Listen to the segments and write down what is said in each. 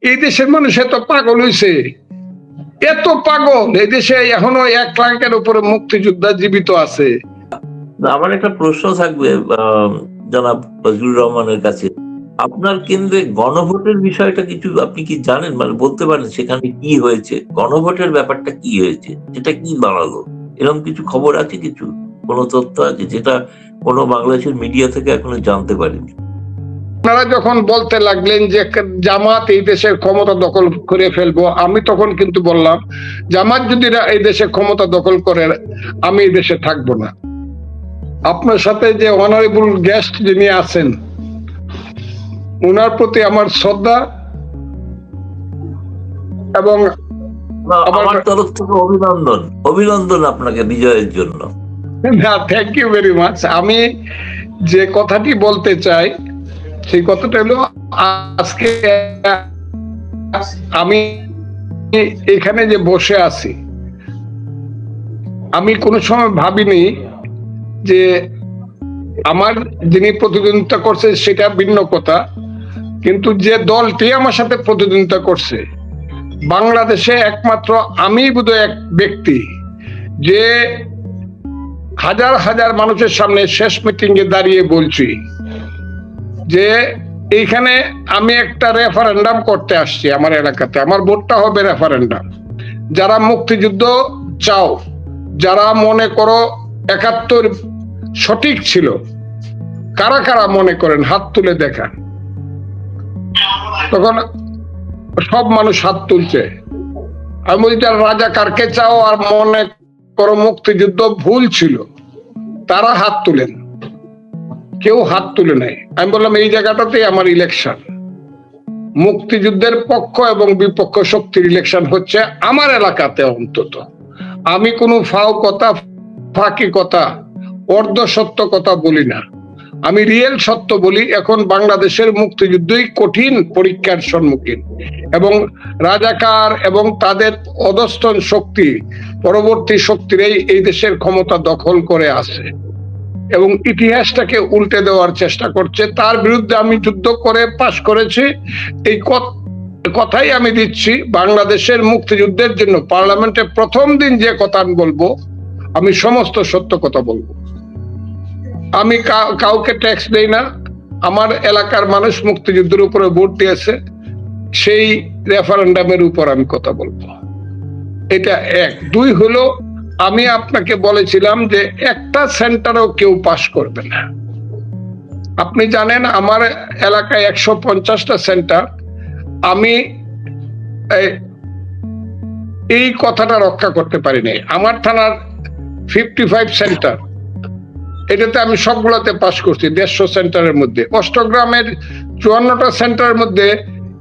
এই দেশের মানুষ এত পাগল হয়েছে, এত পাগল, এই দেশে এখনো 1 লাখের উপরে মুক্তিযোদ্ধা জীবিত আছে। আমার একটা প্রশ্ন থাকবে জনাব ফজলুর রহমানের কাছে, আপনার কেন্দ্রে গণভোটের বিষয়টা কিছু আপনি কি জানেন, মানে বলতে পারেন সেখানে কি হয়েছে, গণভোটের ব্যাপারটা কি হয়েছে, সেটা কি দাঁড়ালো, এরকম কিছু খবর আছে, কিছু কোনো তথ্য আছে যেটা কোনো বাংলাদেশের মিডিয়া থেকে এখনো জানতে পারেনি? আপনারা যখন বলতে লাগলেন যে জামাত এই দেশের ক্ষমতা দখল করে ফেলবো, আমি তখন কিন্তু বললাম জামাত যদি এই দেশে ক্ষমতা দখল করে আমি এই দেশে থাকবো না। আপনার সাথে যে অনারেবল গেস্ট যিনি আছেন উনার প্রতি আমার শ্রদ্ধা এবং আমার তরফ থেকে অভিনন্দন আপনাকে বিজয়ের জন্য। Thank you very much. আমি যে কথাটি বলতে চাই সেই কথাটা হলো, আজকে আমি এখানে যে বসে আছি, আমি কোনো সময় ভাবিনি যে আমার যিনি প্রতিদ্বন্দ্বিতা করছে সেটা ভিন্ন কথা, কিন্তু যে দলটি আমার সাথে প্রতিদ্বন্দ্বিতা করছে বাংলাদেশে একমাত্র আমি বোধহয় এক ব্যক্তি যে হাজার হাজার মানুষের সামনে শেষ মিটিং এ দাঁড়িয়ে বলছি যে এইখানে আমি একটা রেফারেন্ডাম করতে আসছি আমার এলাকাতে, আমার ভোটটা হবে রেফারেন্ডাম। যারা মুক্তিযুদ্ধ চাও, যারা মনে করো 71 সঠিক ছিল, কারা কারা মনে করেন হাত তুলে দেখান। তখন সব মানুষ হাত তুলছে। আমি বলছি যারা রাজাকারকে চাও আর মনে করো মুক্তিযুদ্ধ ভুল ছিল তারা হাত তুলেন। কেউ হাত তুলে নাই। আমি বললাম এই জায়গাটাতেই আমার ইলেকশন, মুক্তিযুদ্ধের পক্ষ এবং বিপক্ষ শক্তির ইলেকশন হচ্ছে আমার এলাকাতে। অন্তত আমি কোনো ফাও কথা, ফাঁকি কথা, অর্ধ সত্য কথা বলি না, আমি রিয়েল সত্য বলি। এখন বাংলাদেশের মুক্তিযুদ্ধই কঠিন পরীক্ষার সম্মুখীন এবং রাজাকার এবং তাদের অধস্তন শক্তি, পরবর্তী শক্তিরাই এই দেশের ক্ষমতা দখল করে আছে এবং ইতিহাসটাকে উল্টে দেওয়ার চেষ্টা করছে। তার বিরুদ্ধে আমি যুদ্ধ করে পাশ করেছি। এই কথাই আমি দিচ্ছি, বাংলাদেশের মুক্তিযুদ্ধের জন্য পার্লামেন্টে প্রথম দিন যে কথা বলবো আমি সমস্ত সত্য কথা বলবো। আমি কাউকে ট্যাক্স দেই না। আমার এলাকার মানুষ মুক্তিযুদ্ধের উপরে ভোট দিয়েছে, সেই রেফারেন্ডামের উপর আমি কথা বলবো। এটা এক। দুই হলো, আমি আপনাকে বলেছিলাম যে একটা সেন্টারও কেউ পাস করবে না। আপনি জানেন আমার এলাকায় 150টা সেন্টার। আমি এই কথাটা রক্ষা করতে পারিনি। আমার থানার 55 সেন্টার, এটাতে আমি সবগুলোতে পাস করছি 150 সেন্টারের মধ্যে। অষ্টগ্রামের 54টা সেন্টারের মধ্যে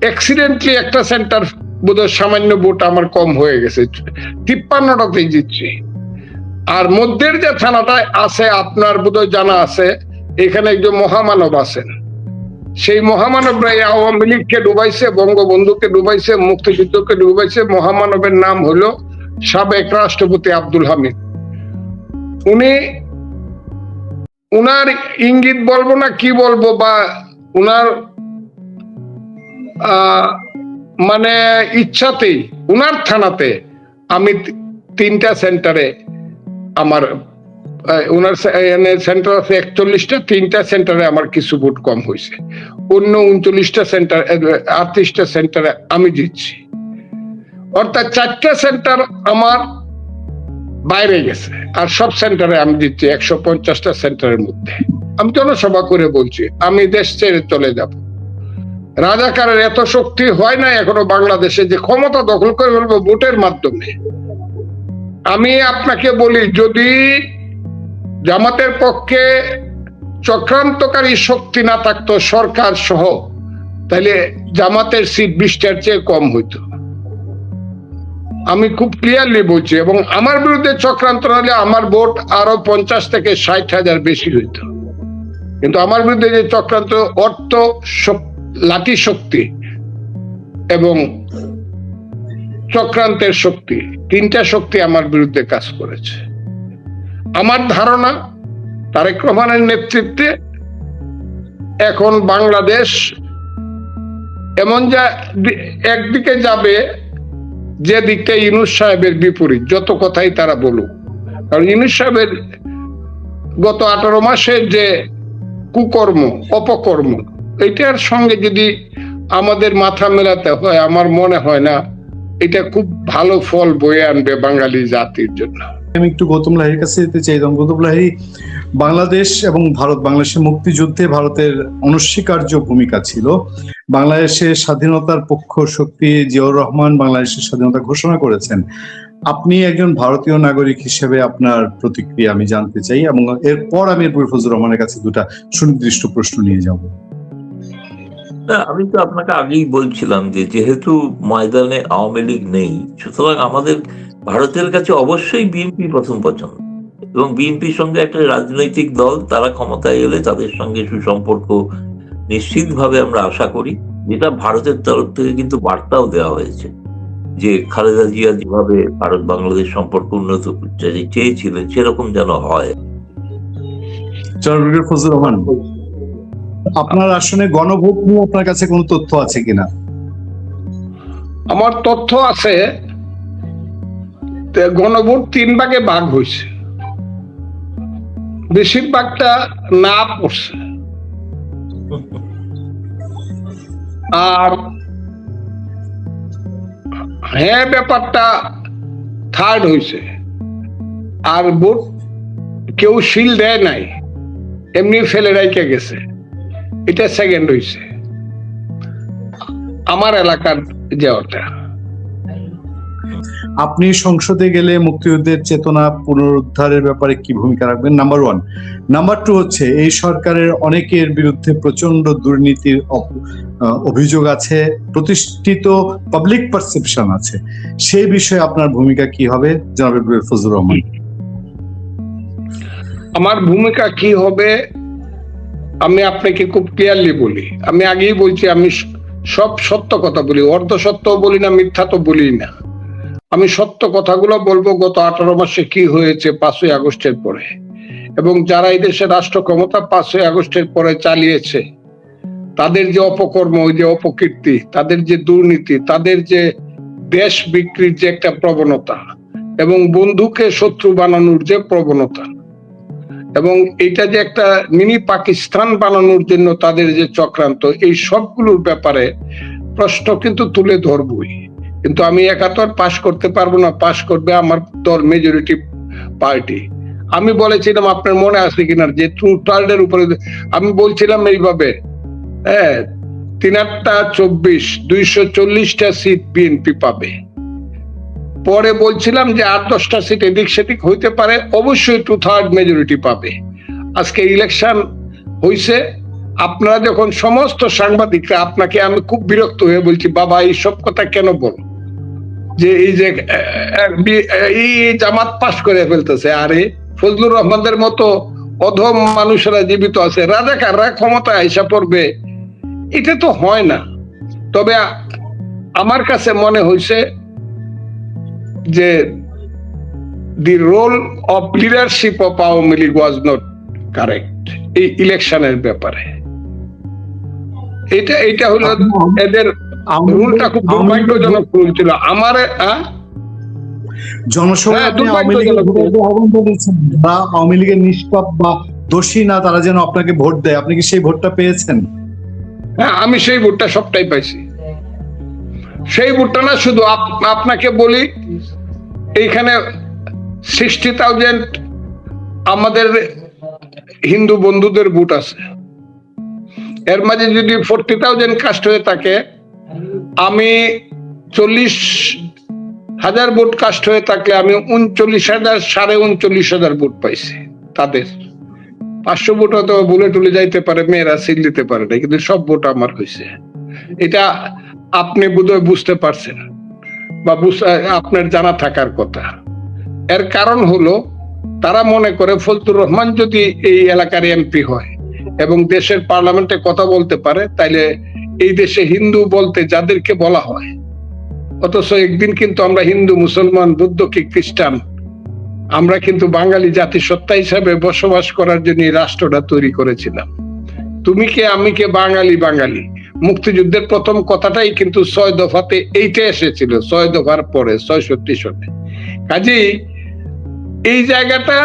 অ্যাক্সিডেন্টলি একটা সেন্টার বোধহয় সামান্য ভোট আমার কম হয়ে গেছে, 53টাতেই জিতছি। আর মধ্যের যে থানাটা আছে আপনার বোধহয় জানা আছে, এখানে একজন মহামানব আছেন। সেই মহামানবরাই আওয়ামী লীগকে ডুবাইছে, বঙ্গবন্ধুকে ডুবাইছে, মুক্তিযুদ্ধকে ডুবাইছে। মহামানবের নাম হলো সাবেক রাষ্ট্রপতি আব্দুল হামিদ। উনার ইঙ্গিত বলবো না কি বলবো, বা উনার মানে ইচ্ছাতেই উনার থানাতে আমি 3টা সেন্টারে, আমার উনার সেন্টার আছে 41টা, 3টা সেন্টারে আমার কিছু ভোট কম হয়েছে। অন্য 39টা সেন্টার, 38টা সেন্টারে আমি জিতছি। অর্থাৎ 4টা সেন্টার আমার বাইরে গেছে, আর সব সেন্টারে আমি জিতছি। 150টা সেন্টারের মধ্যে আমি জনসভা করে বলছি আমি দেশ ছেড়ে চলে যাব। রাজাকারের এত শক্তি হয় না এখনো বাংলাদেশে যে ক্ষমতা দখল করে ফেলবো ভোটের মাধ্যমে। আমি আপনাকে বলি, যদি জামাতের পক্ষে চক্রান্তকারী শক্তি না থাকতো সরকার সহ, তাহলে জামাতের সিট 20টার চেয়ে কম হইতো। আমি খুব ক্লিয়ারলি বলছি। এবং আমার বিরুদ্ধে চক্রান্ত হলে আমার ভোট আরো 50 থেকে 60,000 বেশি হইতো। কিন্তু আমার বিরুদ্ধে যে চক্রান্ত, অর্থ, লাঠি শক্তি এবং চক্রান্তের শক্তি, 3টা শক্তি আমার বিরুদ্ধে কাজ করেছে। আমার ধারণা তারেক রহমানের নেতৃত্বে এখন বাংলাদেশ এমন যা একদিকে যাবে যে দিকটা ইউনূস সাহেবের বিপরীত, যত কথাই তারা বলুক। কারণ ইউনূস সাহেবের গত 18 মাসের যে কুকর্ম, অপকর্ম, এটার সঙ্গে যদি আমাদের মাথা মেলাতে হয়, আমার মনে হয় না এটা খুব ভালো ফল বয়ে আনবে বাঙালি জাতির জন্য। আমি একটু গৌতম লাহিড়ীর কাছে যেতে চাইতাম। গৌতম লাহিড়ী, বাংলাদেশ এবং বাংলাদেশের মুক্তিযুদ্ধে ভারতের অনস্বীকার্য ভূমিকা ছিল। বাংলাদেশের স্বাধীনতার পক্ষ শক্তি জিয়াউর রহমান বাংলাদেশের স্বাধীনতা ঘোষণা করেছেন। আপনি একজন ভারতীয় নাগরিক হিসেবে আপনার প্রতিক্রিয়া আমি জানতে চাই, এবং এরপর আমি এরপর ফজলুর রহমানের কাছে দুটা সুনির্দিষ্ট প্রশ্ন নিয়ে যাব। আমি তো আপনাকে আগেই বলছিলাম যে যেহেতু ময়দানে আওয়ামী লীগ নেই, সুতরাং আমাদের ভারতের কাছে অবশ্যই বিএনপি প্রথম পছন্দ, এবং বিএনপির সঙ্গে একটা রাজনৈতিক দল, তারা ক্ষমতায় এলে তাদের সঙ্গে সুসম্পর্ক নিশ্চিতভাবে আমরা আশা করি, যেটা ভারতের তরফ থেকে কিন্তু বার্তাও দেওয়া হয়েছে যে খালেদা জিয়া যেভাবে ভারত বাংলাদেশ সম্পর্ক উন্নত করতে চেয়েছিলেন সেরকম যেন হয়। ফজলুর রহমান, আপনার আসনে গণভোট নিয়ে আপনার কাছে কোনো তথ্য আছে কিনা? আমার তথ্য আছে, গণভোট 3 ভাগে ভাগ হয়েছে, বেশিরভাগটা না পড়ছে, আর হ্যাঁ ব্যাপারটা থার্ড হয়েছে, আর ভোট কেউ শিল দেয় নাই, এমনি ফেলে রাইকে গেছে, এটা সেকেন্ড হয়েছে আমার এলাকার যাওয়াটা। আপনি সংসদে গেলে মুক্তিযুদ্ধের চেতনা পুনরুদ্ধারের ব্যাপারে কি ভূমিকা রাখবেন? নাম্বার 1। নাম্বার 2 হচ্ছে, এই সরকারের অনেকের বিরুদ্ধে প্রচন্ড দুর্নীতির অভিযোগ আছে, প্রতিষ্ঠিত পাবলিক পারসেপশন আছে, সেই বিষয়ে আপনার ভূমিকা কি হবে জনাব ফজলুর রহমান? আমার ভূমিকা কি হবে আমি আপনাকে খুব ক্লিয়ারলি বলি। আমি আগেই বলছি, আমি সব সত্য কথা বলি, অর্ধ সত্য বলি না, মিথ্যা তো বলি না। আমি সত্য কথাগুলো বলবো, গত 18 মাসে কি হয়েছে 5ই আগস্টের পরে, এবং যারা এই দেশের রাষ্ট্র ক্ষমতা 5ই আগস্টের পরে চালিয়েছে, তাদের যে অপকর্ম, ওই যে অপকীর্তি, তাদের যে দুর্নীতি, তাদের যে দেশ বিক্রির যে একটা প্রবণতা, এবং বন্ধুকে শত্রু বানানোর যে প্রবণতা, এবং এটা যে একটা মিনি পাকিস্তান বানানোর জন্য তাদের যে চক্রান্ত, এই সবগুলোর ব্যাপারে প্রশ্ন কিন্তু তুলে ধরবই। কিন্তু আমি একা তো আর পাশ করতে পারবো না, পাশ করবে আমার দল, মেজরিটি পার্টি। আমি বলেছিলাম, আপনার মনে আছে কিনা, যে 2/3 উপরে আমি বলছিলাম এইভাবে, 3-8-24 240টা সিট বিএনপি পাবে। পরে বলছিলাম যে 8-10টা সিট এদিক সেদিক হইতে পারে, অবশ্যই 2/3 মেজরিটি পাবে। আজকে ইলেকশন হইছে, আপনারা যখন সমস্ত সাংবাদিকরা, আপনাকে আমি খুব বিরক্ত হয়ে বলছি, বাবা এই সব কথা কেন বল, যে এই যে এই জামাত পাস করে ফেলতেছে, আরে ফজলুর রহমানদের মতো অধম মানুষেরা জীবিত আছে, রাজাকাররা ক্ষমতায় আইসা পড়বে, এটা তো হয় না। তবে আমার কাছে মনে হয়েছে যে the role of leadership of Awami League was not correct এই ইলেকশনের ব্যাপারে। এটা হলো এদের রুলটা খুব দুর্ভাগ্যজনক রুল ছিল। আমার জনসভায় আপনি আওয়ামী লীগের নিষ্পাপ বা দোষী না তারা যেন আপনাকে ভোট দেয়, আপনি কি সেই ভোটটা পেয়েছেন? হ্যাঁ, আমি সেই ভোটটা সবটাই পাইছি। সেই ভোটটা না, শুধু আপনাকে বলি, এইখানে 60,000 আমাদের হিন্দু বন্ধুদের ভোট আছে, এর মাঝে যদি 40,000 কাস্ট হয়ে থাকে, আমি 40,000 ভোট কাস্ট হয়ে থাকলে আমি 39,000 ভোট পাইছি তাদের। 500 ভোট হয়তো ভুলে টুলে যাইতে পারে, মেয়েরা সিল দিতে পারে না, কিন্তু সব ভোট আমার হয়েছে। এটা আপনি বোধহয় বুঝতে পারছেন, বা আপনার জানা থাকার কথা। এর কারণ হলো, তারা মনে করে ফজলুর রহমান যদি এই এলাকার এমপি হয় এবং দেশের পার্লামেন্টে কথা বলতে পারে, তাইলে এই দেশে হিন্দু বলতে যাদেরকে বলা হয়, অথচ একদিন কিন্তু আমরা হিন্দু, মুসলমান, বৌদ্ধ কি খ্রিস্টান, আমরা কিন্তু বাঙালি জাতিসত্তা হিসাবে বসবাস করার জন্য এই রাষ্ট্রটা তৈরি করেছিলাম। তুমি কে, আমি কে, বাঙালি বাঙালি, মুক্তিযুদ্ধের প্রথম কথাটাই কিন্তু 6 দফাতে এইটা এসেছিল, 6 দফার পরে 66 সনে। কাজেই এই জায়গাটা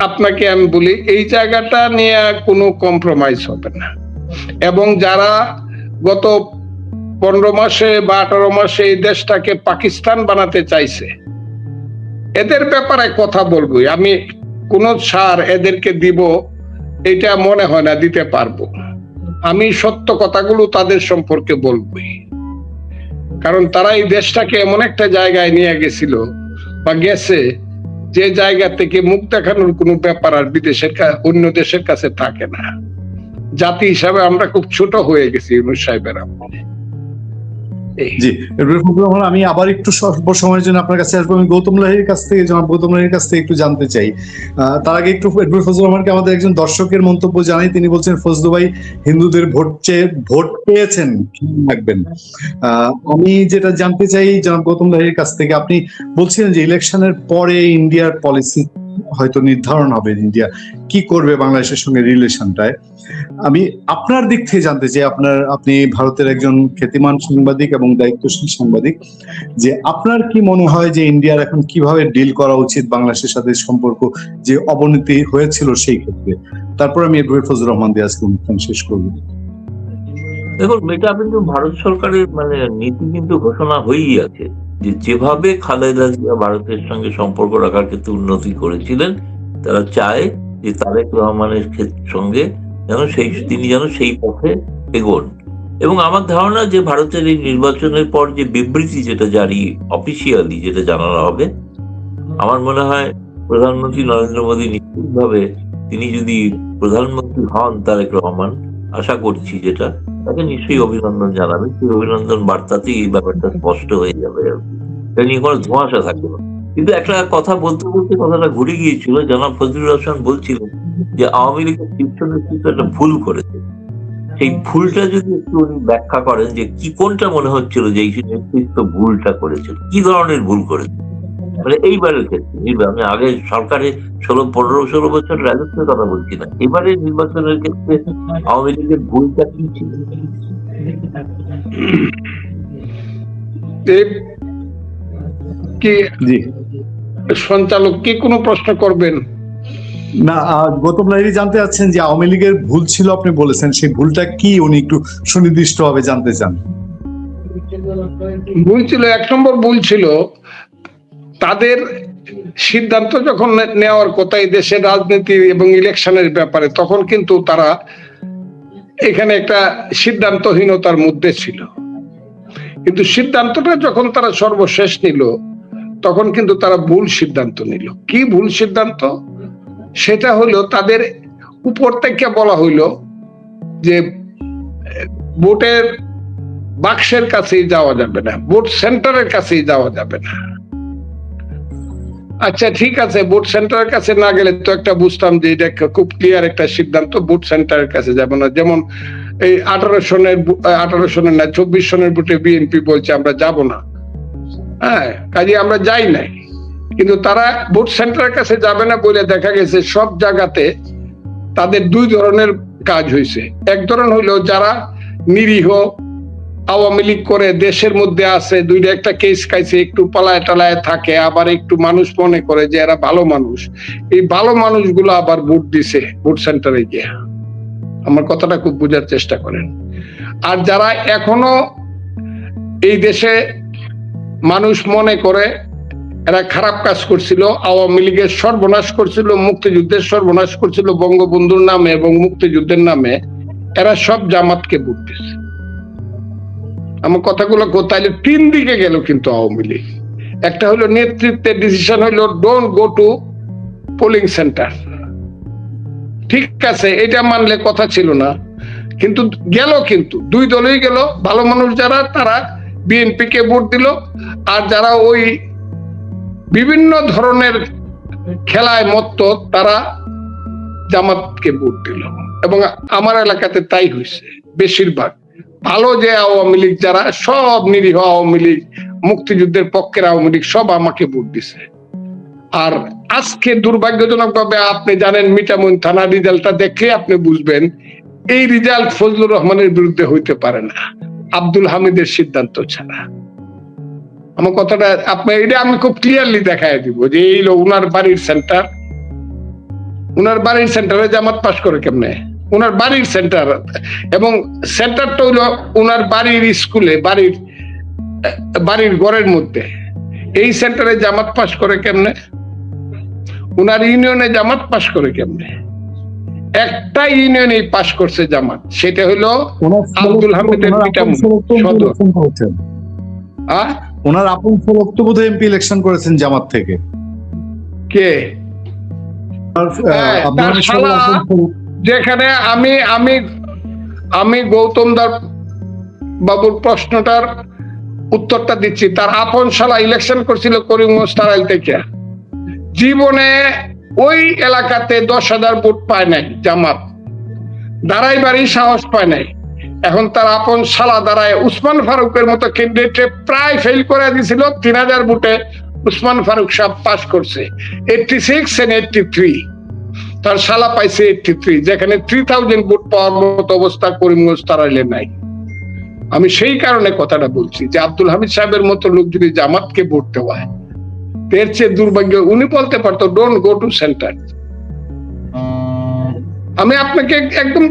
আপনাকে আমি বলি, এই জায়গাটা নিয়ে কোনো কম্প্রোমাইজ হবে না। এবং যারা গত 15 মাসে বা 18 মাসে এই দেশটাকে পাকিস্তান বানাতে চাইছে, এদের ব্যাপারে কথা বলবো। আমি কোন ছাড় এদেরকে দিব এটা মনে হয় না দিতে পারবো। আমি সত্য কথাগুলো তাদের সম্পর্কে বলবোই, কারণ তারা এই দেশটাকে এমন একটা জায়গায় নিয়ে গেছিল বা গেছে যে জায়গা থেকে মুখ দেখানোর কোনো ব্যাপার আর অন্য দেশের কাছে থাকে না। জাতি হিসাবে আমরা খুব ছোট হয়ে গেছি ইউনূস সাহেবের আমলে। জি, আমি আবার একটু স্বল্প সময়ের জন্য আপনার কাছে আসবো। আমি গৌতম লাহিড়ীর কাছ থেকে, জনাব গৌতম লাহিড়ীর কাছ থেকে একটু জানতে চাই। তার আগে একটু এডওয়ার্ড ফজলুর রহমানকে আমাদের একজন দর্শকের মন্তব্য জানাই। তিনি বলছেন, ফজলু ভাই হিন্দুদের ভোট পেয়েছেন, রাখবেন। আমি যেটা জানতে চাই জনাব গৌতম লাহিড়ীর কাছ থেকে, আপনি বলছিলেন যে ইলেকশনের পরে ইন্ডিয়ার পলিসি হয়তো নির্ধারণ হবে, ইন্ডিয়া কি করবে বাংলাদেশের সঙ্গে রিলেশনটায়। আমি আপনার দিক থেকে জানতে চাই, আপনি ভারতের একজন খ্যাতিমান সাংবাদিক এবং দায়িত্বশীল সাংবাদিক, যে আপনার কি মনে হয় যে ইন্ডিয়ার এখন কিভাবে ডিল করা উচিত বাংলাদেশের সাথে সম্পর্ক যে অবনতি হয়েছিল সেই ক্ষেত্রে? তারপর আমি এডওয়ার্ড ফজলুর রহমান দিয়ে আজকে অনুষ্ঠান শেষ করব। দেখুন, এটা কিন্তু ভারত সরকারের নীতি কিন্তু ঘোষণা হয়েই আছে যে যেভাবে খালেদা জিয়া ভারতের সঙ্গে সম্পর্ক রাখার ক্ষেত্রে উন্নতি করেছিলেন, তারা চায় যে তারেক রহমানের সঙ্গে তিনি যেন সেই পথে এগোন। এবং আমার ধারণা যে ভারতের এই নির্বাচনের পর যে বিবৃতি যেটা জারি অফিসিয়ালি যেটা জানানো হবে, আমার মনে হয় প্রধানমন্ত্রী নরেন্দ্র মোদী নিশ্চিতভাবে তিনি যদি প্রধানমন্ত্রী হন, তারেক রহমান আশা করছি যেটা, তাকে নিশ্চয়ই অভিনন্দন জানাবে। সেই অভিনন্দন বার্তাতেই এই ব্যাপারটা স্পষ্ট হয়ে যাবে, এটা নিয়ে কোনো ধোঁয়াশা থাকবে না। কিন্তু একটা কথা বলতে বলতে কথাটা ঘুরে গিয়েছিল। জনাব ফজলুর রহমান বলছিলেন যে আওয়ামী লীগের শীর্ষ নেতৃত্ব একটা ভুল করেছে। সেই ভুলটা যদি একটু উনি ব্যাখ্যা করেন যে কি, কোনটা মনে হচ্ছিল যে এই নেতৃত্ব ভুলটা করেছে, কি ধরনের ভুল করেছে এইবারের ক্ষেত্রে। আমি আগে সরকারে 15-16 বছর রাজত্বের কথা বলছি না, এবারে নির্বাচনের ক্ষেত্রে আওয়ামী লীগের ভুলটা কি ছিল? জি, সঞ্চালক কি কোনো প্রশ্ন করবেন? না, গৌতম লাহিড়ী জানতে চাচ্ছেন যে আওয়ামী লীগের ভুল ছিল, আপনি বলেছেন, সেই ভুলটা কি উনি একটু সুনির্দিষ্ট ভাবে জানতে চান। ভুল ছিল, 1 নম্বর ভুল ছিল তাদের সিদ্ধান্ত যখন নেওয়ার কথা এই দেশের রাজনীতি এবং ইলেকশনের ব্যাপারে, তখন কিন্তু তারা এখানে একটা সিদ্ধান্তহীনতার মধ্যে ছিল। কিন্তু সিদ্ধান্তটা যখন তারা সর্বশেষ নিল, তখন কিন্তু তারা ভুল সিদ্ধান্ত নিল। কি ভুল সিদ্ধান্ত? সেটা হলো তাদের উপর থেকে বলা হইলো যে ভোটের বাক্সের কাছেই যাওয়া যাবে না, ভোট সেন্টারের কাছেই যাওয়া যাবে না। আচ্ছা ঠিক আছে, ভোট সেন্টারের কাছে না গেলে তো একটা বুঝতাম যে এটা খুব ক্লিয়ার একটা সিদ্ধান্ত, ভোট সেন্টারের কাছে যাবে না। যেমন এই 18 সনের না 24 সনের ভোটে বিএনপি বলছে আমরা যাব না, হ্যাঁ, কাজে আমরা যাই নাই। কিন্তু তারা ভোট সেন্টারের কাছে যাবে না বলে দেখা গেছে সব জায়গাতে তাদের 2 ধরনের কাজ হয়েছে। এক ধরন হইলো যারা নিরীহ আওয়ামী লীগ করে দেশের মধ্যে আছে, 2টা একটা কেস খাইছে, একটু পালায় টালায় থাকে, আবার একটু মানুষ মনে করে যে এরা ভালো মানুষ, এই ভালো মানুষগুলো আবার ভোট দিছে ভোট সেন্টারে গিয়ে। আমার কথাটা খুব বোঝার চেষ্টা করেন। আর যারা এখনো এই দেশে মানুষ মনে করে এরা খারাপ কাজ করছিল, আওয়ামী লীগের সর্বনাশ করছিল, মুক্তিযুদ্ধের সর্বনাশ করছিল বঙ্গবন্ধুর নামে এবং মুক্তিযুদ্ধের নামে, এরা সব জামাতকে ভোট দিচ্ছে। আমার কথাগুলো তাইলে 3 দিকে গেল কিন্তু আওয়ামী লীগ। একটা হলো নেতৃত্বের ডিসিশন হলো don't go to polling centre, ঠিক আছে, এটা মানলে কথা ছিল না, কিন্তু গেল, কিন্তু 2 দলই গেল। ভালো মানুষ যারা তারা বিএনপি কে ভোট দিল, আর যারা ওই বিভিন্ন ধরনের খেলায় মত্ত তারা জামাতকে ভোট দিল। এবং আমার এলাকাতে তাই হয়েছে বেশিরভাগ। ভালো যে আওয়ামী লীগ যারা, সব নিরীহ আওয়ামী লীগ, মুক্তিযুদ্ধের পক্ষের আওয়ামী লীগ, সব আমাকে ভোট দিছে। আর আজকে দুর্ভাগ্যজনক ভাবে আপনি জানেন, মিঠামইন থানা রেজাল্টটা দেখলে আপনি বুঝবেন এই রেজাল্ট ফজলুর রহমানের বিরুদ্ধে হইতে পারে না আব্দুল হামিদের সিদ্ধান্ত ছাড়া। আমার কথাটা আপনার এটা আমি খুব ক্লিয়ারলি দেখাই দিব যে এই উনার বাড়ির সেন্টার, উনার বাড়ির সেন্টারে জামাত পাস করে কেমনে, উনার বাড়ির সেন্টার, এবং সেন্টারটা হইলো উনার বাড়ির স্কুলে, বাড়ির ঘরের মধ্যে। এই সেন্টারে জামাত পাস করে কেমনে, উনার ইউনিয়নে জামাত পাস করে কেমনে? একটা ইউনিয়নে পাস করছে জামাত, সেটা হইলো আব্দুল হামিদের পিতামহ সদর। ওনার আপন রক্তবোধ এমপি ইলেকশন করেছেন জামাত থেকে। কে? যেখানে আমি গৌতম দার বাবুর প্রশ্নটার উত্তরটা দিচ্ছি, তার আপন শালা ইলেকশন করছিল করিমগঞ্জ তারাইল থেকে, জীবনে ওই এলাকাতে 10,000 ভোট পায় নাই জামাত, দাঁড়াইবারই সাহস পায় নাই। এখন তার আপন শালা দাঁড়ায় উসমান ফারুকের মতো ক্যান্ডিডেটে প্রায় ফেল করে দিয়েছিল, 3,000 ভোটে উসমান ফারুক সাহেব পাস করছে 86 and 83, তার শালা পাইছে 83, যেখানে 3,000 ভোট পাওয়ার মতো অবস্থা করিমগঞ্জ তারাইলে নাই। আমি সেই কারণে কথাটা বলছি যে আব্দুল হামিদ সাহেবের মতো লোক যদি জামাতকে ভোট দেওয়ায়, এর চেয়ে দুর্ভাগ্য উনি বলতে পারতো ডোন্ট গো টু সেন্টার। আমি আপনাকে একদম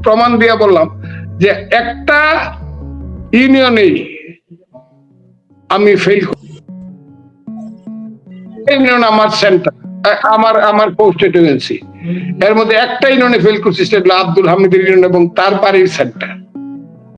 প্রমাণ দিয়ে বললাম যে একটা ইউনিয়নেই আমি ফেল, ইউনিয়ন আমার সেন্টার, আমার কনস্টিটিউয়েন্সি, এর মধ্যে একটা ইউনিয়নে ফেল করছি, সেটা আব্দুল হামিদের ইউনিয়ন এবং তার বাড়ির সেন্টার।